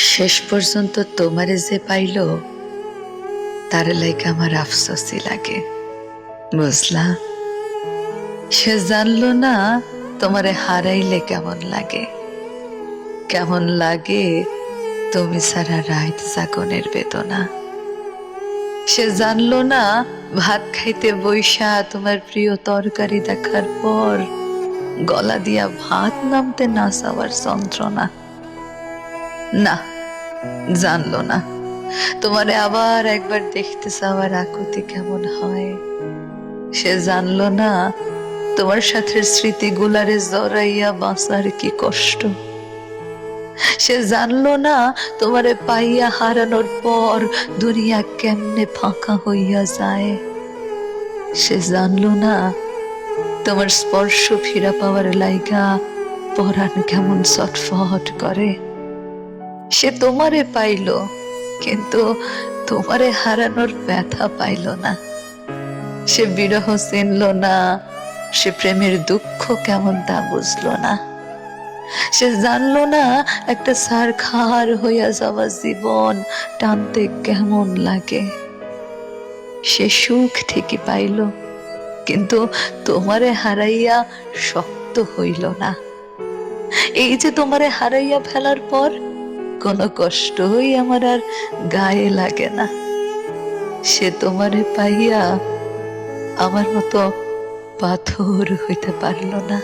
শেষ পর্যন্ত তোমারে যে পাইলো তার লাইক আমার আফসোসই লাগে, বুঝলা? সে জানলো না তোমারে হারাইলে কেমন লাগে, কেমন লাগে তুমি সারা রাত জাগনের বেদনা। সে জানলো না ভাত খাইতে বইসা তোমার প্রিয় তরকারি দেখার পর গলা দিয়া ভাত নামতে না চাওয়ার যন্ত্রণা। না, জানলো না তোমারে আবার একবার দেখতে চাওয়ার আকুতি কেমন হয়। সে জানলো না তোমার সাথে স্মৃতিগুলারে জড়াইয়া বাঁচার কি কষ্ট। সে জানলো না তোমারে পাইয়া হারানোর পর দুনিয়া কেমনে ফাঁকা হইয়া যায়। সে জানলো না তোমার স্পর্শ ফিরা পাওয়ার লাইগা পরাণ কেমন ছটফট করে। সে তোমারে পাইলো কিন্তু তোমারে হারানোর ব্যথা পাইল না। সে বিরহ চিনল না, সে প্রেমের দুঃখ কেমন তা বুঝলো না। সে জানলো না একটা ছারখার হইয়া যাওয়া জীবন টানতে কেমন লাগে। সে সুখ ঠিকই পাইল কিন্তু তোমারে হারাইয়া শক্ত হইল না। এই যে তোমারে হারাইয়া ফেলার পর কোনো কষ্টই আমার আর গায়ে লাগে না। সে তোমারে পাইয়া আমার মতো পাথর হইতে পারল না।